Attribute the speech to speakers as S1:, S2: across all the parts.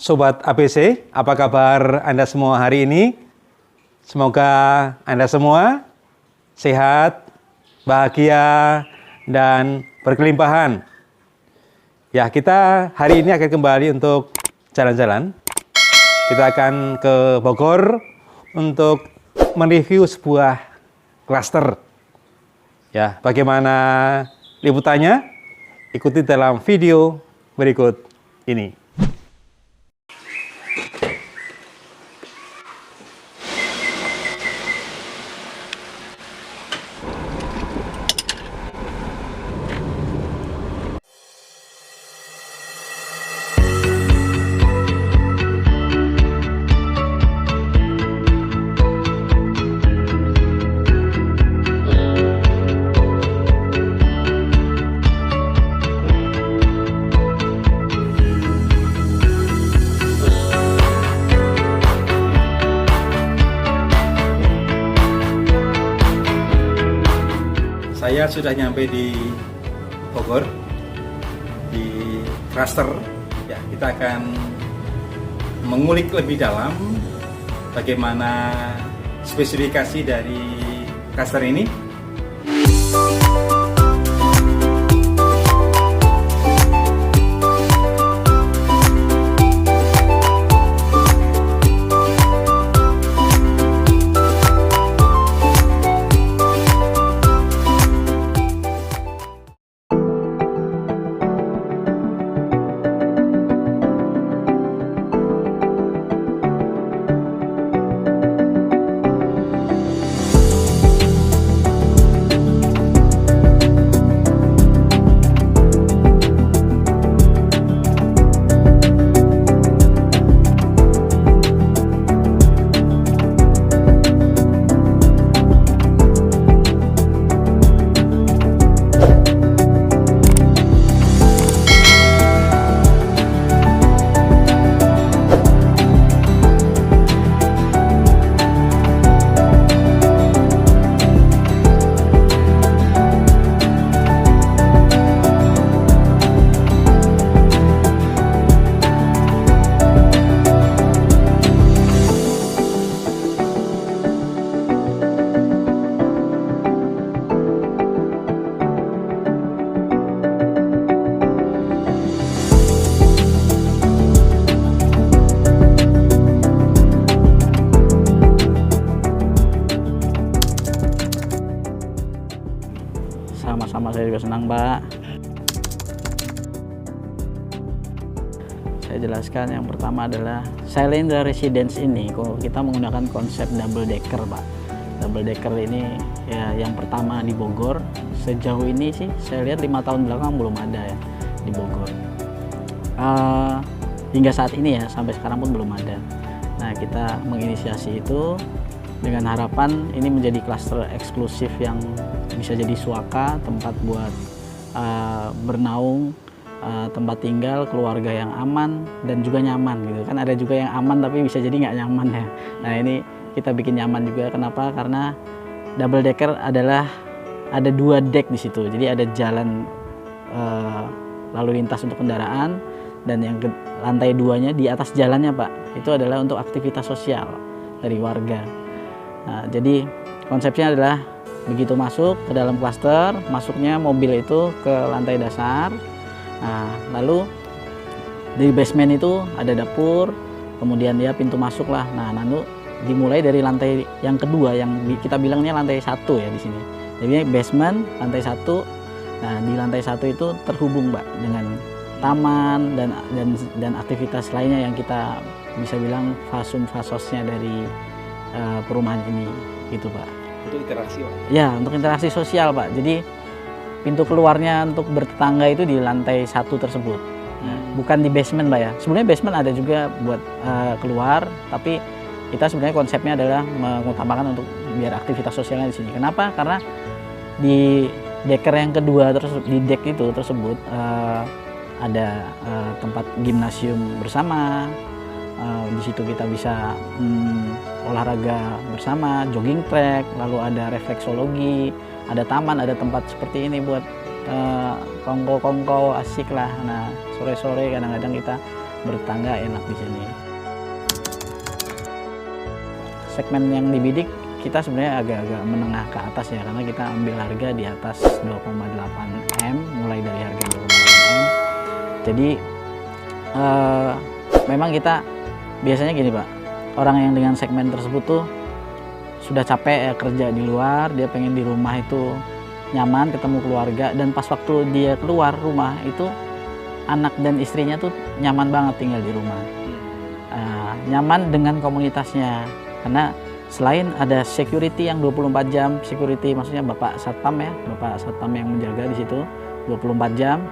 S1: Sobat ABC, apa kabar Anda semua hari ini? Semoga Anda semua sehat, bahagia, dan berkelimpahan. Ya, kita hari ini akan kembali untuk jalan-jalan. Kita akan ke Bogor untuk mereview sebuah klaster. Ya, bagaimana liputannya? Ikuti dalam video berikut ini. Saya sudah nyampe di Bogor, di klaster. Ya, kita akan mengulik lebih dalam bagaimana spesifikasi dari klaster ini.
S2: Sama-sama, saya juga senang, Pak. Saya jelaskan yang pertama adalah Sailendra Residence ini kita menggunakan konsep double decker, Pak. Double decker ini ya yang pertama di Bogor. Sejauh ini sih saya lihat 5 tahun belakang belum ada ya di Bogor. Hingga saat ini ya, sampai sekarang pun belum ada. Nah, kita menginisiasi itu dengan harapan ini menjadi klaster eksklusif yang bisa jadi suaka, tempat buat bernaung, tempat tinggal keluarga yang aman dan juga nyaman gitu kan. Ada juga yang aman tapi bisa jadi nggak nyaman ya. Nah, ini kita bikin nyaman juga. Kenapa? Karena double decker adalah ada 2 deck di situ. Jadi ada jalan lalu lintas untuk kendaraan, dan yang lantai 2-nya di atas jalannya, Pak, itu adalah untuk aktivitas sosial dari warga. Nah, jadi konsepnya adalah begitu masuk ke dalam klaster, masuknya mobil itu ke lantai dasar. Nah, lalu di basement itu ada dapur, kemudian dia pintu masuk lah. Nah, lalu dimulai dari lantai yang kedua, yang kita bilangnya lantai 1 ya di sini. Jadi basement lantai 1. Nah, di lantai 1 itu terhubung, Mbak, dengan taman dan aktivitas lainnya yang kita bisa bilang fasum-fasosnya dari perumahan ini gitu, Pak.
S1: Untuk interaksi, Pak?
S2: Ya, untuk interaksi sosial, Pak. Jadi pintu keluarnya untuk bertetangga itu di lantai 1 tersebut. Nah, bukan di basement, Pak ya. Sebenarnya basement ada juga buat keluar, tapi kita sebenarnya konsepnya adalah mengutamakan untuk biar aktivitas sosialnya di sini. Kenapa? Karena di decker yang kedua di deck itu tersebut ada tempat gimnasium bersama. Di situ kita bisa olahraga bersama, jogging track, lalu ada refleksologi, ada taman, ada tempat seperti ini buat kongko-kongko asik lah. Nah, sore-sore kadang-kadang kita bertangga enak di sini. Segmen yang dibidik kita sebenarnya agak-agak menengah ke atas ya, karena kita ambil harga di atas 2,8 M, mulai dari harga 2,8 M. Jadi memang kita biasanya gini Pak, orang yang dengan segmen tersebut tuh sudah capek ya kerja di luar, dia pengen di rumah itu nyaman, ketemu keluarga, dan pas waktu dia keluar rumah itu anak dan istrinya tuh nyaman banget tinggal di rumah. Nyaman dengan komunitasnya, karena selain ada security yang 24 jam, security maksudnya Bapak Satpam ya, Bapak Satpam yang menjaga di situ 24 jam,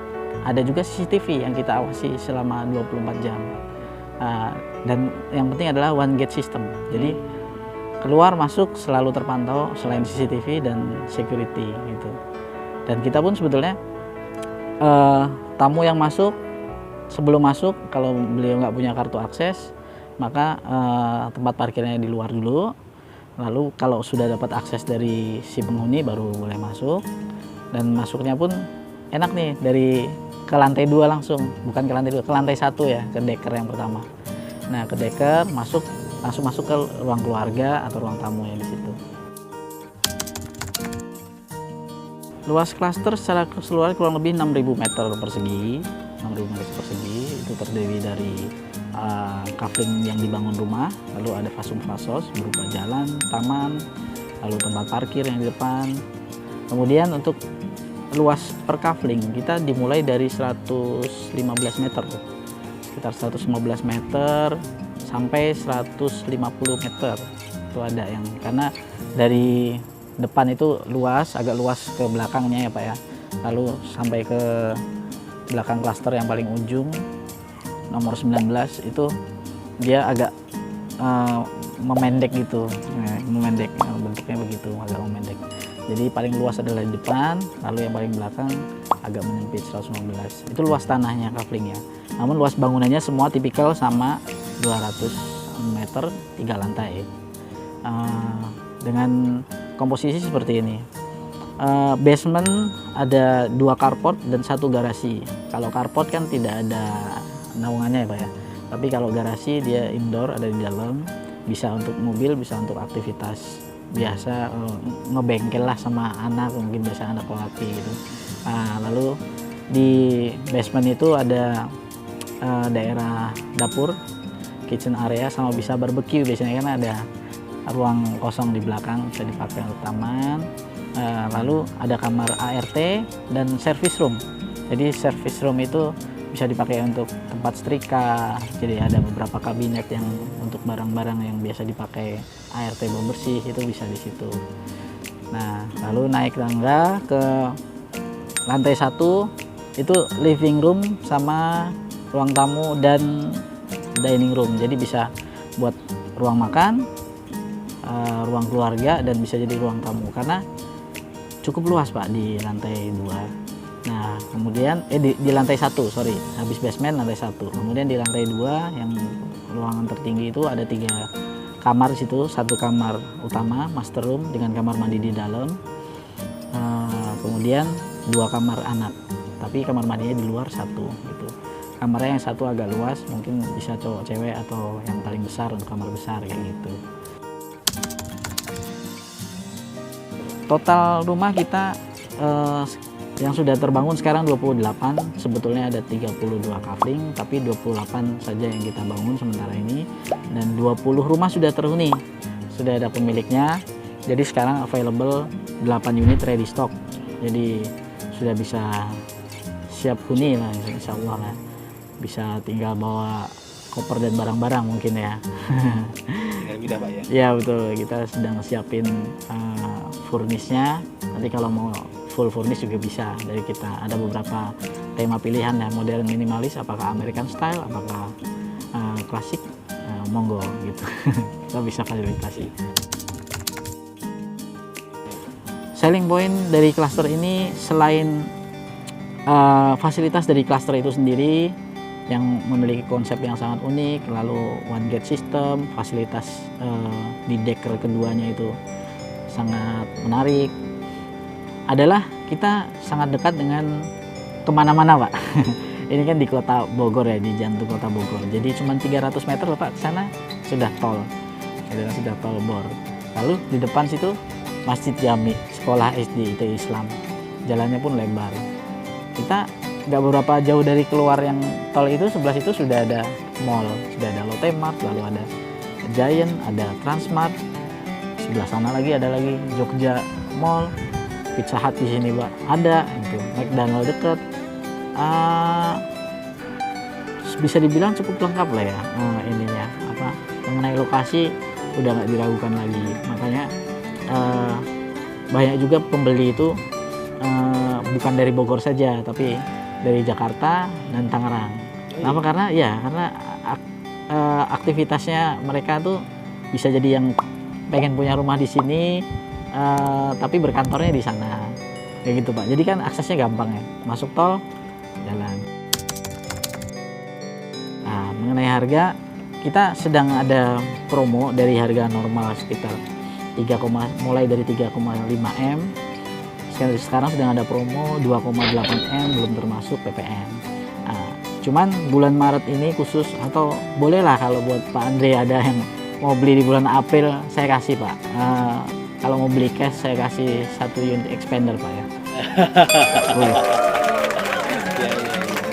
S2: ada juga CCTV yang kita awasi selama 24 jam. Dan yang penting adalah one gate system, jadi keluar masuk selalu terpantau selain CCTV dan security gitu. Dan kita pun sebetulnya tamu yang masuk, sebelum masuk kalau beliau nggak punya kartu akses, maka tempat parkirnya di luar dulu, lalu kalau sudah dapat akses dari si penghuni baru boleh masuk. Dan masuknya pun enak nih, dari ke lantai 2 langsung, bukan ke lantai 2, ke lantai 1 ya, ke deker yang pertama. Nah ke deker langsung masuk ke ruang keluarga atau ruang tamu yang di situ. Luas klaster secara keseluruhan kurang lebih 6.000 meter persegi. 6.000 meter persegi itu terdiri dari kafling yang dibangun rumah, lalu ada fasum-fasos berupa jalan, taman, lalu tempat parkir yang di depan. Kemudian untuk luas per kafling kita dimulai dari 115 meter, sekitar 115 meter sampai 150 meter itu ada yang, karena dari depan itu luas, agak luas ke belakangnya ya Pak ya, lalu sampai ke belakang klaster yang paling ujung nomor 19 itu dia agak memendek gitu, memendek, bentuknya begitu, agak memendek. Jadi paling luas adalah di depan, lalu yang paling belakang agak menyempit 115. Itu luas tanahnya, kaflingnya. Namun luas bangunannya semua tipikal sama 200 meter 3 lantai. Dengan komposisi seperti ini. Basement ada 2 carport dan 1 garasi. Kalau carport kan tidak ada naungannya ya Pak ya. Tapi kalau garasi dia indoor, ada di dalam, bisa untuk mobil, bisa untuk aktivitas biasa, ngebengkel lah sama anak, mungkin biasa anak lelaki gitu. Lalu di basement itu ada daerah dapur, kitchen area, sama bisa barbecue biasanya, kan ada ruang kosong di belakang bisa dipakai untuk taman. Lalu ada kamar ART dan service room. Jadi service room itu bisa dipakai untuk tempat setrika, jadi ada beberapa kabinet yang untuk barang-barang yang biasa dipakai ART bersih itu bisa di situ. Nah, lalu naik tangga ke lantai 1 itu living room sama ruang tamu dan dining room. Jadi bisa buat ruang makan, ruang keluarga, dan bisa jadi ruang tamu karena cukup luas Pak di lantai 2. Nah, kemudian di lantai 1, sorry, habis basement lantai 1. Kemudian di lantai 2 yang ruangan tertinggi itu ada 3 kamar di situ, 1 kamar utama master room dengan kamar mandi di dalam. Kemudian 2 kamar anak, tapi kamar mandinya di luar 1 gitu. Kamarnya yang 1 agak luas, mungkin bisa cowok cewek atau yang paling besar untuk kamar besar kayak gitu. Total rumah kita yang sudah terbangun sekarang 28, sebetulnya ada 32 kafling, tapi 28 saja yang kita bangun sementara ini, dan 20 rumah sudah terhuni, sudah ada pemiliknya. Jadi sekarang available 8 unit ready stock, jadi sudah bisa siap huni lah, insya Allah lah. Bisa tinggal bawa koper dan barang-barang mungkin ya.
S1: Mudah Pak ya?
S2: Ya betul, kita sedang siapin furnisnya, nanti kalau mau full furnish juga bisa dari kita. Ada beberapa tema pilihan ya, modern minimalis, apakah American style, apakah klasik, monggo gitu. Kita bisa fasilitasi. Selling point dari klaster ini selain fasilitas dari klaster itu sendiri yang memiliki konsep yang sangat unik, lalu one gate system, fasilitas di deker keduanya itu sangat menarik, adalah kita sangat dekat dengan kemana-mana Pak. Ini kan di kota Bogor ya, di jantung kota Bogor. Jadi cuma 300 meter loh Pak ke sana sudah tol. Sudah tol Bor. Lalu di depan situ Masjid Jami, sekolah SD IT Islam. Jalannya pun lebar. Kita nggak beberapa jauh dari keluar yang tol itu, sebelah situ sudah ada mall, sudah ada Lotte Mart, lalu ada Giant, ada Transmart. Sebelah sana lagi ada lagi Jogja Mall, Pizza Hut di sini Pak ada, itu McDonald deket. Bisa dibilang cukup lengkap lah ya ininya. Mengenai lokasi udah nggak diragukan lagi. Makanya banyak juga pembeli itu bukan dari Bogor saja, tapi dari Jakarta dan Tangerang. Kenapa? Karena aktivitasnya mereka tuh bisa jadi yang pengen punya rumah di sini, tapi berkantornya di sana, kayak gitu Pak. Jadi kan aksesnya gampang ya, masuk tol, jalan. Nah, mengenai harga, kita sedang ada promo dari harga normal sekitar mulai dari 3,5 M. Sekarang sedang ada promo 2,8 M, belum termasuk PPN. Nah, cuman bulan Maret ini khusus, atau bolehlah kalau buat Pak Andre ada yang mau beli di bulan April, saya kasih Pak. Kalau mau beli cash saya kasih 1 unit expander Pak ya. Boleh.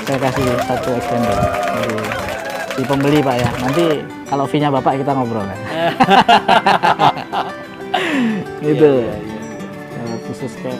S2: Saya kasih 1 expander di pembeli Pak ya. Nanti kalau fee-nya Bapak kita ngobrol ya. Gitu. Khusus ke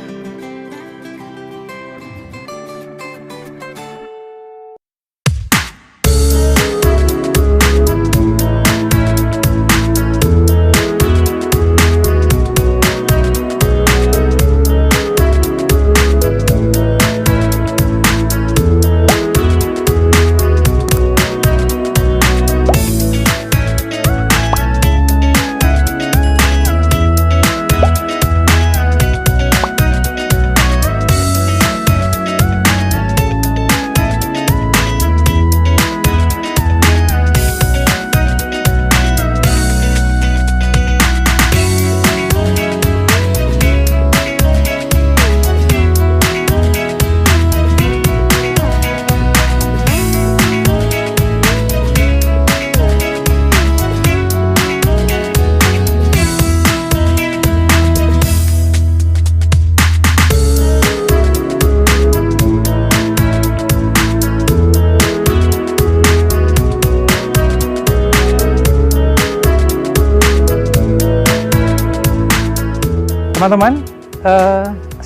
S3: teman-teman,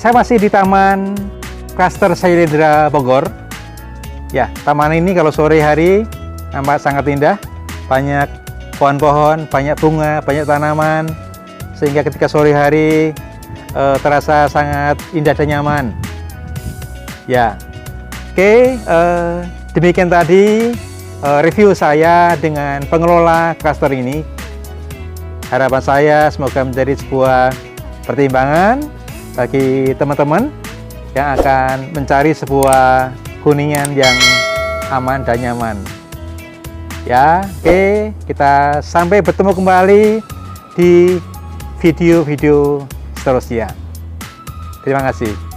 S3: saya masih di Taman Klaster Sailendra Bogor. Ya, taman ini kalau sore hari nampak sangat indah, banyak pohon-pohon, banyak bunga, banyak tanaman, sehingga ketika sore hari terasa sangat indah dan nyaman. Ya, oke, demikian tadi review saya dengan pengelola klaster ini. Harapan saya semoga menjadi sebuah pertimbangan bagi teman-teman yang akan mencari sebuah hunian yang aman dan nyaman. Ya, oke, kita sampai bertemu kembali di video-video seterusnya. Terima kasih.